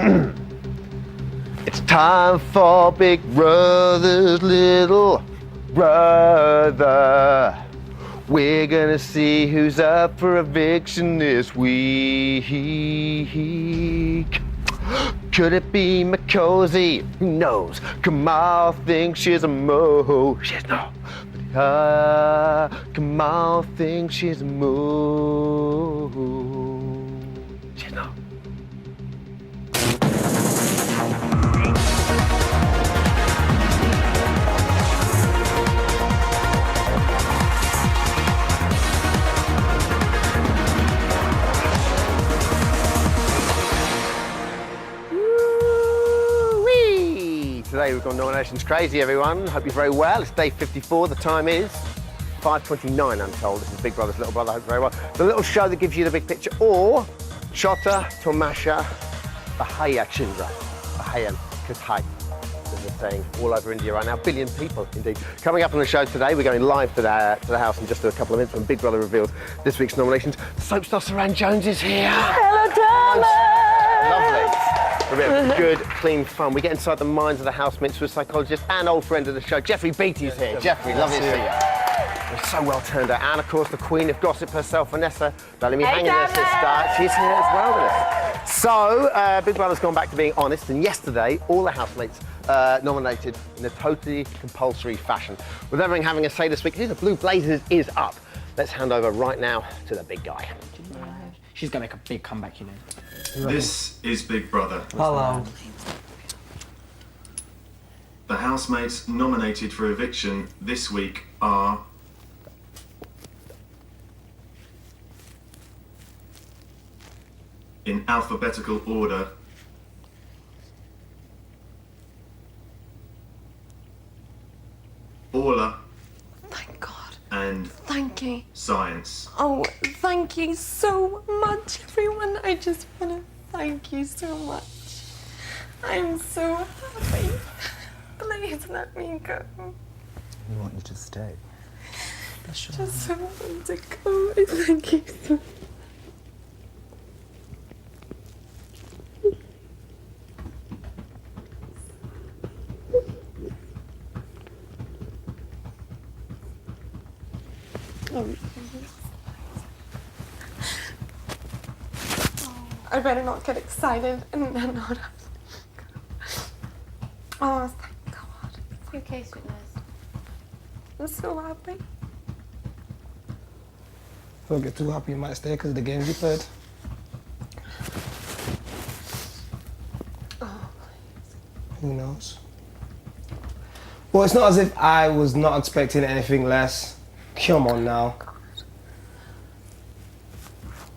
It's time for Big Brother's little brother. We're gonna see who's up for eviction this week. Could it be McCosey? Who knows? Kamal thinks she's a mo. She's not. Kamal thinks she's a mo. She's not. Today we've got nominations crazy, everyone. Hope you're very well. It's day 54. The time is 5:29, I'm told. This is Big Brother's Little Brother. I hope you're very well. The little show that gives you the big picture, or Chota Tamasha Bahaya Chindra. Bahayan Kathai. There's a saying all over India right now. Billion people, indeed. Coming up on the show today, we're going live to the house in just a couple of minutes when Big Brother reveals this week's nominations. Soap star Saran Jones is here. Hello, Thomas! Lovely. A bit of good, clean fun. We get inside the minds of the housemates with psychologist and old friend of the show, Jeffrey Beattie's here. Jeffrey, lovely to see you. We're so well turned out. And of course, the queen of gossip herself, Vanessa. Don't let me hang in there, sister. She's here as well with us. So, Big Brother's gone back to being honest, and yesterday, all the housemates nominated in a totally compulsory fashion. With everything having a say this week, who the Blue Blazers is up. Let's hand over right now to the big guy. She's gonna make a big comeback, you know. This is Big Brother. Hello. The housemates nominated for eviction this week are in alphabetical order. Orla Thank God. and Thank you. Science. Oh, thank you so much, everyone. I just want to thank you so much. I'm so happy. Please let me go. We want you to stay. Just so want to go. Thank you so much. I better not get excited and then not. Oh, thank God. It's okay, sweetness. I'm so happy. Don't get too happy, you might stay because of the games you played. Oh, Who knows? Well, it's not as if I was not expecting anything less. Come on now.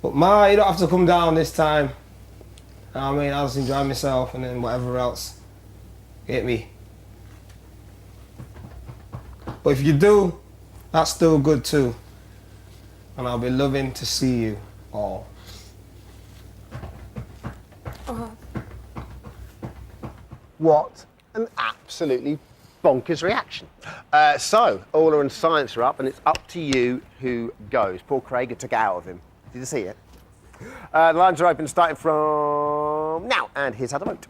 But you don't have to come down this time. I mean, I'll just enjoy myself and then whatever else. Get me. But if you do, that's still good too. And I'll be loving to see you all. What an absolutely bonkers reaction. So, Orla and Science are up, and it's up to you who goes. Paul Craig took it out of him. Did you see it? The lines are open starting from now, and here's how to vote.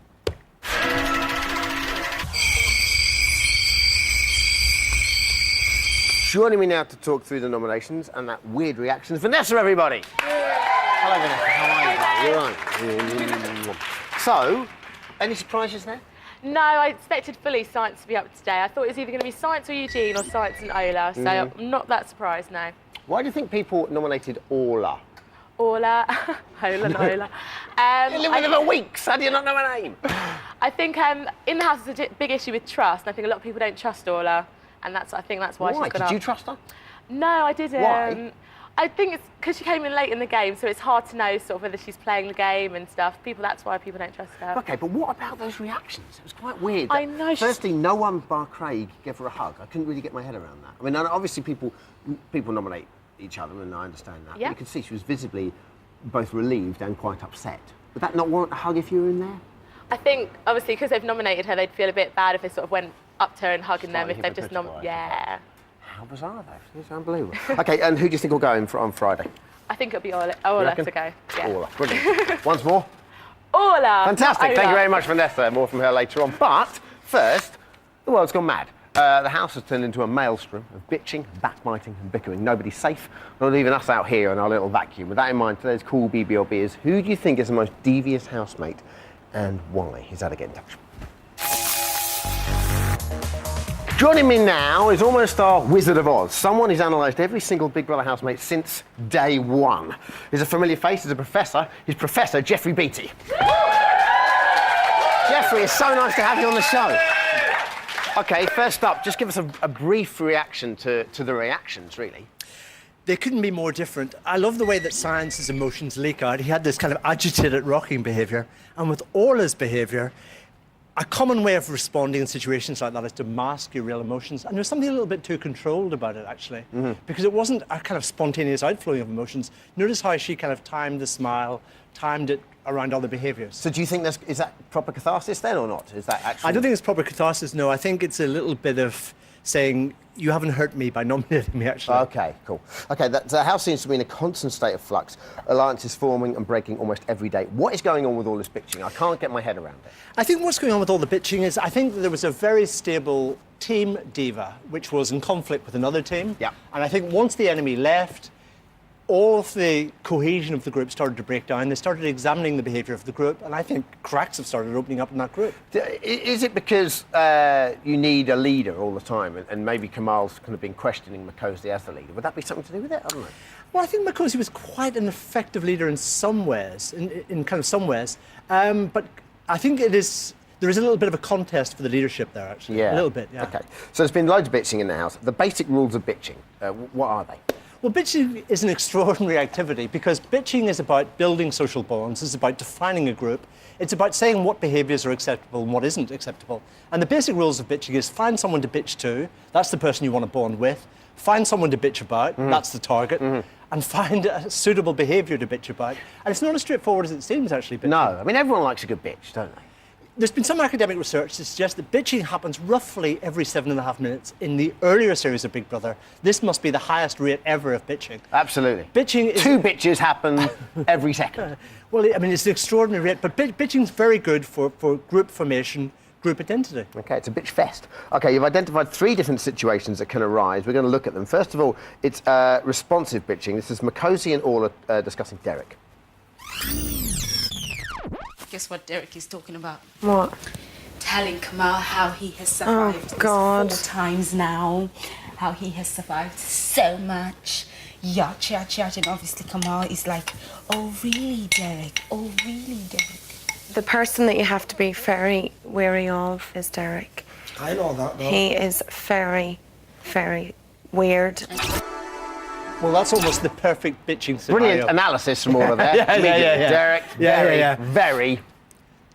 Joining me now to talk through the nominations and that weird reaction is Vanessa, everybody. Hello, Vanessa. How are you? You're right. So, any surprises there? No, I expected fully Science to be up today. I thought it was either going to be Science or Eugene or Science and Ola, so I'm not that surprised now. Why do you think people nominated Orla? Ola, Ola and Ola. You live with her for weeks. How do you not know her name? I think in the house there's a big issue with trust, and I think a lot of people don't trust Ola, and I think that's why she's gone up. Did you trust her? No, I didn't. Why? I think it's because she came in late in the game, so it's hard to know sort of whether she's playing the game and stuff. That's why people don't trust her. Okay, but what about those reactions? It was quite weird. I know. Firstly, no one bar Craig gave her a hug. I couldn't really get my head around that. I mean, obviously people nominate each other, and I understand that. Yeah. But you could see she was visibly both relieved and quite upset. Would that not warrant a hug if you were in there? I think, obviously, because they've nominated her, they'd feel a bit bad if they sort of went up to her and hugging them Slightly if they've just hypocritical, Yeah. How bizarre, though. It's unbelievable. Okay, and who do you think will go in on Friday? I think it'll be Ola You reckon? to go. Yeah. Orla. Brilliant. Once more. Orla. Fantastic. not Thank you Ola. very much, Vanessa. More from her later on. But first, the world's gone mad. The house has turned into a maelstrom of bitching, backbiting and bickering. Nobody's safe, not even us out here in our little vacuum. With that in mind, today's cool BBLB is, who do you think is the most devious housemate and why? Here's how to get in touch. Joining me now is almost our Wizard of Oz, someone who's analysed every single Big Brother housemate since day one. He's a familiar face, he's a professor. He's Professor Jeffrey Beattie. Jeffrey, it's so nice to have you on the show. OK, first up, just give us a brief reaction to the reactions, really. They couldn't be more different. I love the way that Science's emotions leak out. He had this kind of agitated, rocking behaviour. And with Orla's behaviour, a common way of responding in situations like that is to mask your real emotions. And there's something a little bit too controlled about it, actually. Because it wasn't a kind of spontaneous outflowing of emotions. Notice how she kind of timed the smile, timed it around other behaviours. So do you think is that proper catharsis then or not? Is that actually... I don't think it's proper catharsis, no. I think it's a little bit of saying, you haven't hurt me by nominating me, actually. OK, cool. OK, the house seems to be in a constant state of flux. Alliances forming and breaking almost every day. What is going on with all this bitching? I can't get my head around it. I think what's going on with all the bitching is, I think there was a very stable team diva, which was in conflict with another team. Yeah. And I think once the enemy left, all of the cohesion of the group started to break down. They started examining the behaviour of the group, and I think cracks have started opening up in that group. Is it because you need a leader all the time, and maybe Kamal's kind of been questioning Makosi as the leader? Would that be something to do with it? I don't know. Well, I think Makosi was quite an effective leader in some ways, in kind of some ways. But I think there is a little bit of a contest for the leadership there, actually. Yeah. A little bit, yeah. OK. So there's been loads of bitching in the house. The basic rules of bitching, what are they? Well, bitching is an extraordinary activity because bitching is about building social bonds, it's about defining a group, it's about saying what behaviours are acceptable and what isn't acceptable. And the basic rules of bitching is find someone to bitch to, that's the person you want to bond with, find someone to bitch about, that's the target, and find a suitable behaviour to bitch about. And it's not as straightforward as it seems, actually, bitching. No, I mean, everyone likes a good bitch, don't they? There's been some academic research to suggest that bitching happens roughly every 7.5 minutes in the earlier series of Big Brother. This must be the highest rate ever of bitching. Absolutely. Bitching is... 2 bitches happen every second. Well, I mean, it's an extraordinary rate, but bitching's very good for group formation, group identity. OK, it's a bitch fest. OK, you've identified 3 different situations that can arise. We're going to look at them. First of all, it's responsive bitching. This is Makosi and Orla discussing Derek. Guess what Derek is talking about? What? Telling Kamal how he has survived this God. 4 times now, how he has survived so much. Yacht, and obviously Kamal is like, oh really, Derek? Oh really, Derek? The person that you have to be very wary of is Derek. I know that, though. He is very, very weird. Well, that's almost the perfect bitching scenario. Brilliant analysis from Orla there. Yeah. Derek, Yeah. very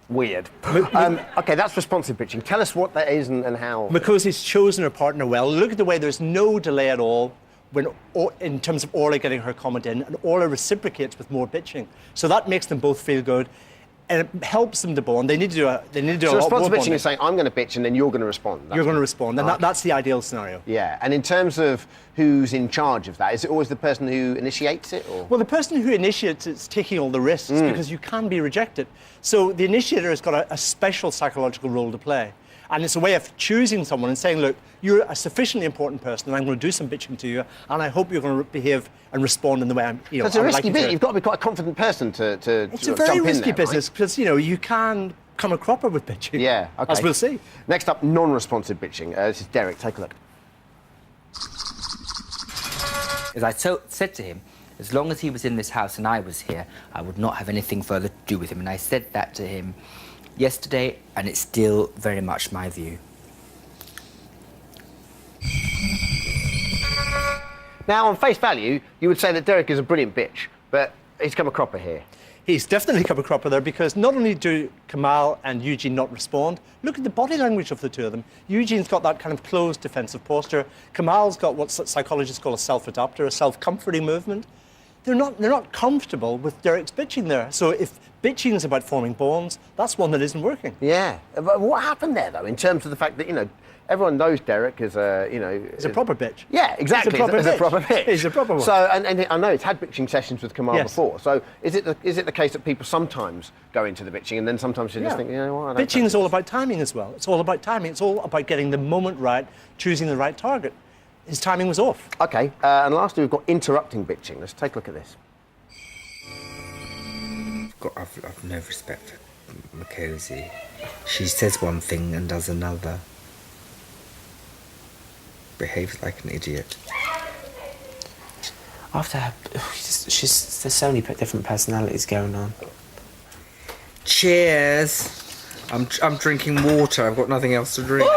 weird. OK, that's responsive bitching. Tell us what that is and how. Makosi's chosen her partner well. Look at the way there's no delay at all in terms of Orla getting her comment in, and Orla reciprocates with more bitching. So that makes them both feel good, and it helps them to bond. They need to do a lot more responsive bitching bonding. is saying, I'm going to bitch and then you're going to respond. You're going to respond, and that's the ideal scenario. Yeah, and in terms of who's in charge of that, is it always the person who initiates it? Or? Well, the person who initiates it's taking all the risks because you can be rejected. So the initiator has got a special psychological role to play. And it's a way of choosing someone and saying, look, you're a sufficiently important person and I'm going to do some bitching to you and I hope you're going to behave and respond in the way I'm, So it's a risky bit. You've got to be quite a confident person to It's to a very jump in risky there, business because, you can come a cropper with bitching. Yeah, OK. As we'll see. Next up, non-responsive bitching. This is Derek. Take a look. As I said to him, as long as he was in this house and I was here, I would not have anything further to do with him. And I said that to him yesterday, and it's still very much my view. Now, on face value, you would say that Derek is a brilliant bitch, but he's come a cropper here. He's definitely come a cropper there because not only do Kamal and Eugene not respond, look at the body language of the two of them. Eugene's got that kind of closed defensive posture. Kamal's got what psychologists call a self-adapter, a self-comforting movement. they're not comfortable with Derek's bitching there. So if bitching is about forming bonds, that's one that isn't working. Yeah. But what happened there, though, in terms of the fact that, you know, everyone knows Derek as a, you know... He's a proper bitch. Yeah, exactly. He's a proper bitch. bitch. He's a proper one. So, and I know he's had bitching sessions with Kamal Yes. before. So is it the case that people sometimes go into the bitching and then sometimes you just think, you know what? I don't Bitching is fancy all this. about timing as well. It's all about timing. It's all about getting the moment right, choosing the right target. His timing was off. OK, and lastly, we've got interrupting bitching. Let's take a look at this. I've no respect for Makosi. She says one thing and does another. Behaves like an idiot. After her, there's so many different personalities going on. Cheers! I'm drinking water. I've got nothing else to drink.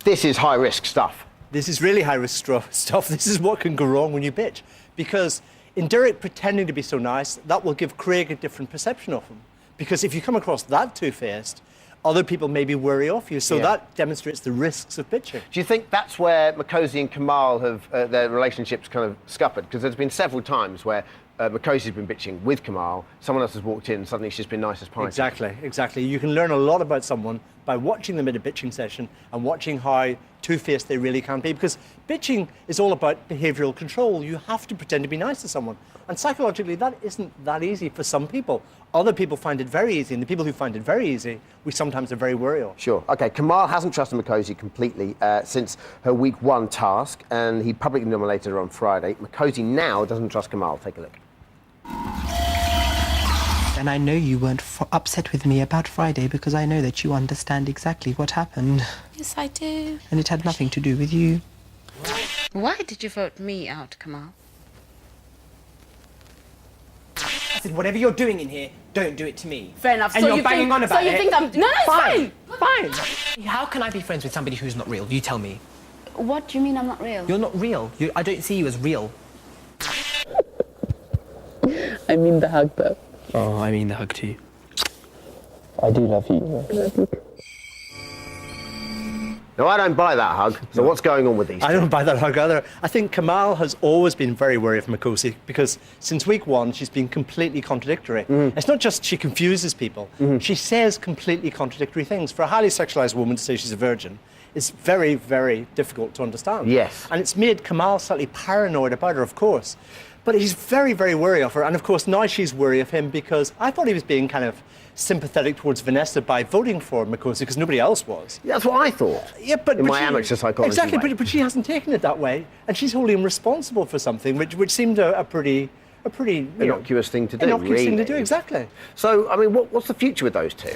This is high-risk stuff. This is really high-risk stuff. This is what can go wrong when you bitch. Because in Derek pretending to be so nice, that will give Craig a different perception of him. Because if you come across that two-faced, other people maybe worry off you. So that demonstrates the risks of bitching. Do you think that's where Makosi and Kamal have their relationships kind of scuppered? Because there's been several times where Makosi's been bitching with Kamal, someone else has walked in and suddenly she's been nice as pie. Exactly. You can learn a lot about someone by watching them in a bitching session and watching how two-faced they really can be. Because bitching is all about behavioural control. You have to pretend to be nice to someone. And psychologically, that isn't that easy for some people. Other people find it very easy, and the people who find it very easy, we sometimes are very wary of. Sure. OK, Kamal hasn't trusted Makosi completely since her week 1 task, and he publicly nominated her on Friday. Makosi now doesn't trust Kamal. Take a look. And I know you weren't upset with me about Friday because I know that you understand exactly what happened. Yes, I do. And it had nothing to do with you. Why did you vote me out, Kamal? I said, whatever you're doing in here, don't do it to me. Fair enough. And So you're you banging think, on about so you it. think I'm... No, it's fine. Fine. How can I be friends with somebody who's not real? You tell me. What do you mean I'm not real? You're not real. I don't see you as real. I mean the hug, though. Oh, I mean the hug too. I do love you. No, I don't buy that hug. So what's going on with these? I don't buy that hug either. I think Kamal has always been very wary of Makosi because since week 1, she's been completely contradictory. It's not just she confuses people. She says completely contradictory things. For a highly sexualized woman to say she's a virgin is very, very difficult to understand. Yes. And it's made Kamal slightly paranoid about her, of course. But he's very, very wary of her. And of course, now she's wary of him because I thought he was being kind of sympathetic towards Vanessa by voting for Makosi because nobody else was. That's what I thought. Yeah, but in my she, amateur psychology exactly, way. but she hasn't taken it that way, and she's holding him responsible for something, which seemed a pretty innocuous thing to do. Innocuous thing to really. do, exactly. So, I mean, what's the future with those two?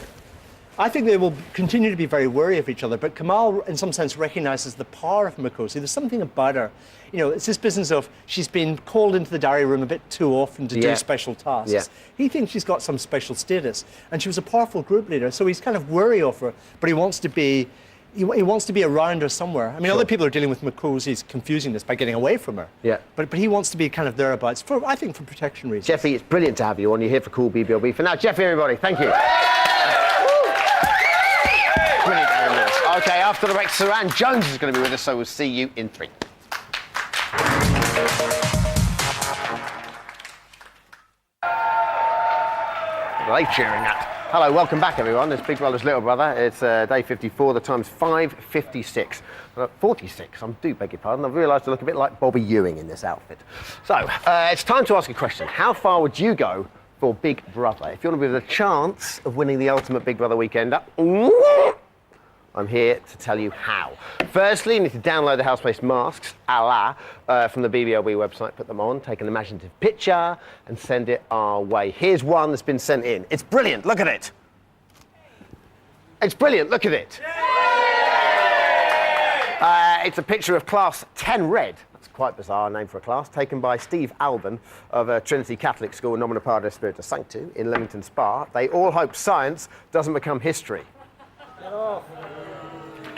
I think they will continue to be very wary of each other, but Kamal, in some sense, recognises the power of Makosi. There's something about her. You know, it's this business of she's been called into the diary room a bit too often to do special tasks. Yeah. He thinks she's got some special status, and she was a powerful group leader, so he's kind of wary of her, but he wants to be around her somewhere. I mean, other people are dealing with Makosi's confusingness by getting away from her. Yeah. But he wants to be kind of thereabouts, I think, for protection reasons. Jeffy, it's brilliant to have you on. You're here for Cool BBLB. For now, Jeffy, everybody, thank you. Brilliant, Aaron. OK, after the break, Saran Jones is going to be with us, so we'll see you in 3. What are they cheering at? Hello, welcome back, everyone. It's Big Brother's Little Brother. It's day 54. The time's 5:56. 46, I do beg your pardon. I've realised I look a bit like Bobby Ewing in this outfit. So, it's time to ask a question. How far would you go for Big Brother? If you want to be with a chance of winning the ultimate Big Brother weekender, I'm here to tell you how. Firstly, you need to download the house-based masks, from the BBLB website, put them on, take an imaginative picture, and send it our way. Here's one that's been sent in. It's brilliant, look at it. It's brilliant, look at it. It's a picture of Class 10 Red. That's quite bizarre name for a class, taken by Steve Alban of Trinity Catholic School, Nomina Padre Spiritus Sancti, in Leamington Spa. They all hope science doesn't become history.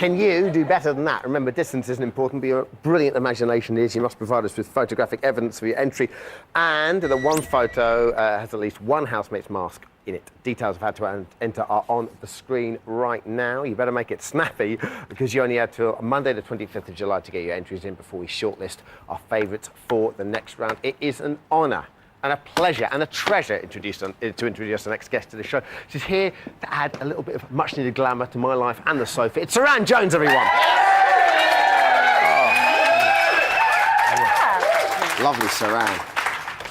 Can you do better than that? Remember, distance isn't important, but your brilliant imagination is. You must provide us with photographic evidence for your entry. And the one photo has at least one housemate's mask in it. Details of how to enter are on the screen right now. You better make it snappy because you only have till Monday the 25th of July to get your entries in before we shortlist our favourites for the next round. It is an honour and a pleasure and a treasure to introduce the next guest to the show. She's here to add a little bit of much-needed glamour to my life and the sofa. It's Saran Jones, everyone. Lovely, Saran.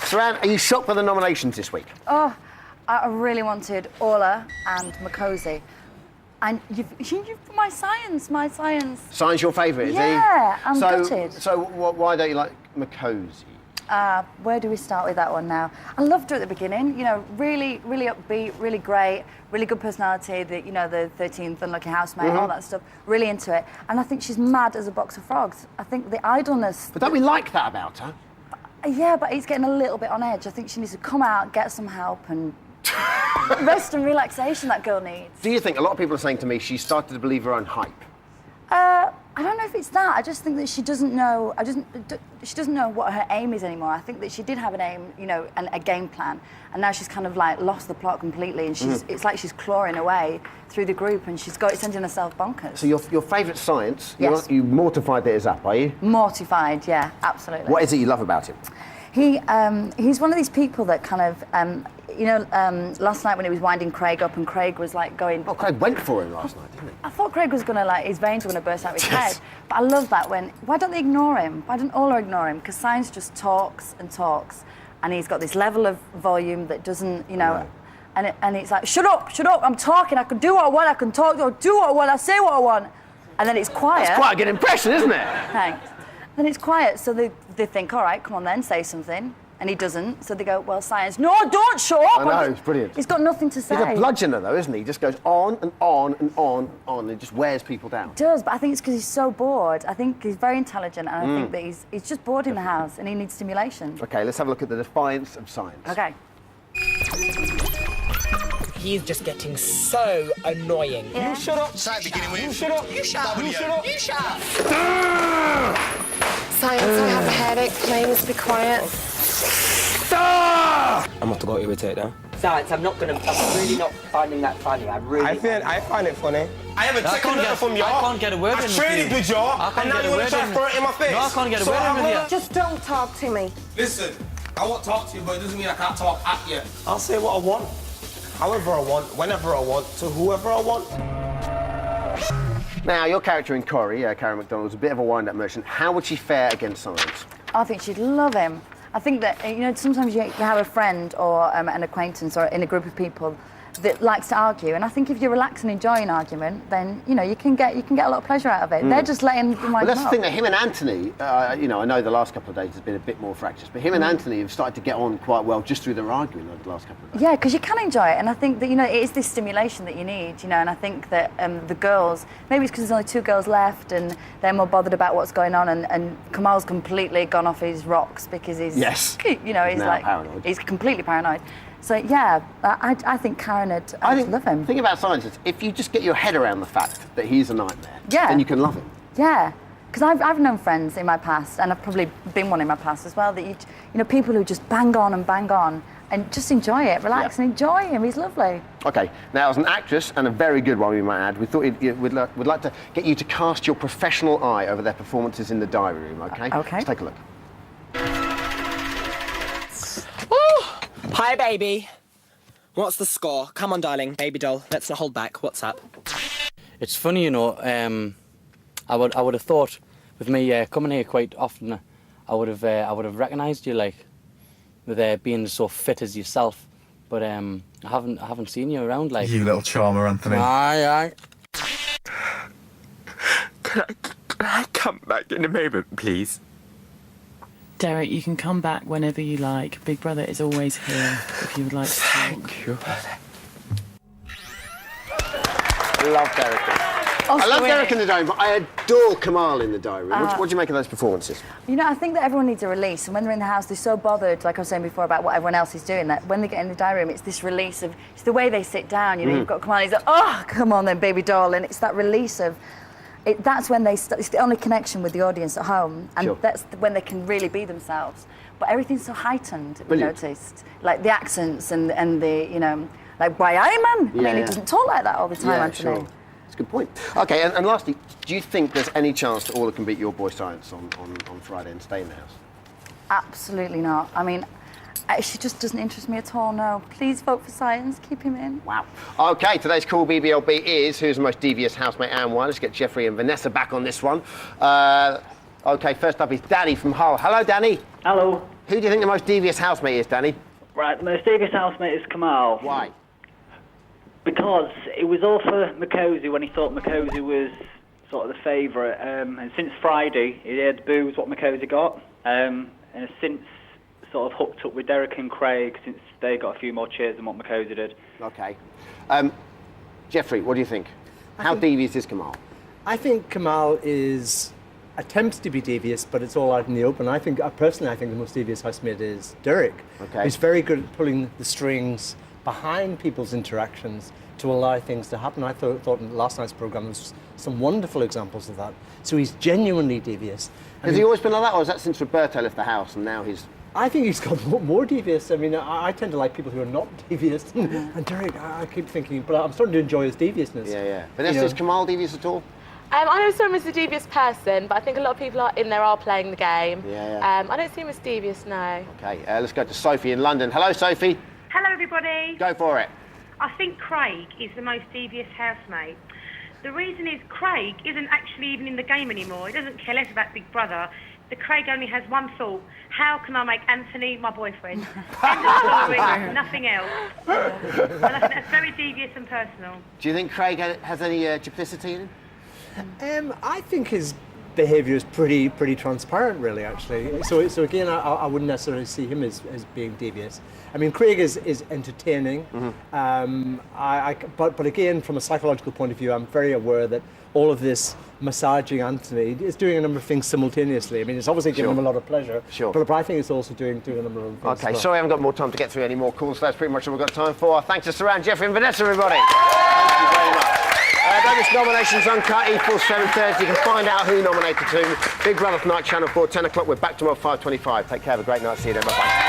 Saran, are you shocked by the nominations this week? Oh, I really wanted Orla and Makosi. And you've my science. Science your favourite, is he? Yeah, I'm gutted. So why don't you like Makosi? Where do we start with that one now? I loved her at the beginning, you know, really, really upbeat, really great, really good personality, the 13th Unlucky Housemate, all that stuff, really into it. And I think she's mad as a box of frogs. I think the idleness... But don't we like that about her? Yeah, but it's getting a little bit on edge. I think she needs to come out, get some help and... rest and relaxation that girl needs. Do you think, a lot of people are saying to me, she started to believe her own hype? I don't know if it's that. I just think that she doesn't know. She doesn't know what her aim is anymore. I think that she did have an aim, you know, and a game plan, and now she's kind of like lost the plot completely. And it's like she's clawing away through the group, and she's sending herself bonkers. So your favourite science? Yes. You mortified that is up, are you? Mortified, yeah, absolutely. What is it you love about him? He's one of these people that kind of. Last night when he was winding Craig up and Craig was like going... Oh, Craig went for him last night, didn't he? I thought Craig was going to, like, his veins were going to burst out of his head. But I love that when... Why don't they ignore him? Why don't Ola ignore him? Because Science just talks and talks, and he's got this level of volume that doesn't, you know... And it's like, shut up, I'm talking, I can do what I want, I can talk, do what I want, I say what I want. And then it's quiet. That's quite a good impression, isn't it? Thanks. Then it's quiet, so they think, all right, come on then, say something. And he doesn't, so they go, well, Science, no, don't shut up! I know, it's brilliant. He's got nothing to say. He's a bludgeoner, though, isn't he? He just goes on and on and on and on, and just wears people down. He does, but I think it's because he's so bored. I think he's very intelligent, and I think that he's just bored in the house, and he needs stimulation. OK, let's have a look at the defiance of Science. OK. He's just getting so annoying. Yeah. You shut up. Start beginning with. You shut up. You shut up. You shut up. You shut up. Science, I have a headache. Please be quiet. I'm not to go irritate them. Science, I'm really not finding that funny. I find it funny. I haven't taken nothing from you. I can't get a word in with you. I traded with you, and now you want to try to throw it in my face. No, I can't get a word in with you. Just don't talk to me. Listen, I won't talk to you, but it doesn't mean I can't talk at you. I'll say what I want, however I want, whenever I want, to whoever I want. Now, your character in Corrie, Karen McDonald, was a bit of a wind-up merchant. How would she fare against Science? I think she'd love him. I think that, you know, sometimes you have a friend or an acquaintance or in a group of people that likes to argue, and I think if you relax and enjoy an argument, then, you know, you can get a lot of pleasure out of it. They're just letting them wind Well, that's them the thing, up. that him and Anthony, you know, I know the last couple of days has been a bit more fractious, but him and Anthony have started to get on quite well just through their arguing over the last couple of days. Yeah, because you can enjoy it, and I think that, you know, it is this stimulation that you need, you know, and I think that the girls, maybe it's because there's only 2 girls left and they're more bothered about what's going on, and Kamal's completely gone off his rocks because he's, you know, he's like, paranoid. He's completely paranoid. So, yeah, I think Karen would love him. The thing about Science is, if you just get your head around the fact that he's a nightmare, then you can love him. Yeah, because I've known friends in my past, and I've probably been one in my past as well, that you know, people who just bang on and just enjoy it, relax and enjoy him. He's lovely. OK, now as an actress, and a very good one we might add, we thought we'd like to get you to cast your professional eye over their performances in the diary room, OK? OK. Let's take a look. Hi, baby. What's the score? Come on, darling, baby doll. Let's not hold back. What's up? It's funny, you know. I would have thought, with me coming here quite often, I would have recognised you, like, with being so fit as yourself. But I haven't seen you around, like. You little charmer, Anthony. Aye. Can I come back in a moment, please? Derek, you can come back whenever you like. Big Brother is always here if you would like to talk. Thank you. I love Derek. I love Derek in the diary room, but I adore Kamal in the diary room. What do you make of those performances? You know, I think that everyone needs a release, and when they're in the house, they're so bothered, like I was saying before, about what everyone else is doing, that when they get in the diary room, it's this release of, it's the way they sit down, you know, you've got Kamal, he's like, oh, come on then, baby doll, and it's that release of, that's when it's the only connection with the audience at home, and Sure. that's when they can really be themselves. But everything's so heightened, we Brilliant. noticed. Like the accents and the, you know, like, why I man? I mean, he doesn't talk like that all the time, Anthony. Sure. That's a good point. Okay, and lastly, do you think there's any chance that Orla can beat your boy Science on Friday and stay in the house? Absolutely not. I mean, she just doesn't interest me at all, no. Please vote for Science, keep him in. Wow. Okay, today's Cool BBLB is Who's the Most Devious Housemate and Why. Let's get Jeffrey and Vanessa back on this one. Okay, first up is Danny from Hull. Hello, Danny. Hello. Who do you think the most devious housemate is, Danny? Right, the most devious housemate is Kamal. Why? Because it was all for Makosi when he thought Makosi was sort of the favourite. And since Friday, he had booze what Makosi got. And has since sort of hooked up with Derek and Craig since they got a few more cheers than what Makosi did. Okay. Jeffrey, what do you think? How devious is Kamal? I think Kamal attempts to be devious, but it's all out in the open. I think, personally, I think the most devious housemate is Derek. Okay. He's very good at pulling the strings behind people's interactions to allow things to happen. I thought in last night's programme there was some wonderful examples of that. So he's genuinely devious. Has he always been like that, or is that since Roberto left the house and now he's... I think he's got more devious. I mean, I tend to like people who are not devious. And Derek, I keep thinking, but I'm starting to enjoy his deviousness. Yeah. Vanessa, is Kamal devious at all? I know some is a devious person, but I think a lot of people in there are playing the game. Yeah. I don't see him as devious, no. Okay, let's go to Sophie in London. Hello, Sophie. Hello, everybody. Go for it. I think Craig is the most devious housemate. The reason is Craig isn't actually even in the game anymore. He doesn't care less about Big Brother. The Craig only has one thought: how can I make Anthony my boyfriend? End of story, nothing else. And I think that's very devious and personal. Do you think Craig has any duplicity in him? I think his behaviour is pretty transparent, really, actually. So again, I wouldn't necessarily see him as being devious. I mean, Craig is entertaining, but again, from a psychological point of view, I'm very aware that all of this massaging Anthony is doing a number of things simultaneously. I mean, it's obviously giving him a lot of pleasure, but I think it's also doing a number of things. Okay, as well. sorry I haven't got more time to get through any more calls, so that's pretty much all we've got time for. Thanks to Saran, Jeffrey and Vanessa, everybody. Thank you very much. Those nominations uncut equals 7:30. You can find out who nominated who. Big Brother tonight, Channel 4, 10 o'clock. We're back tomorrow, 5:25. Take care, have a great night. See you then. Bye-bye.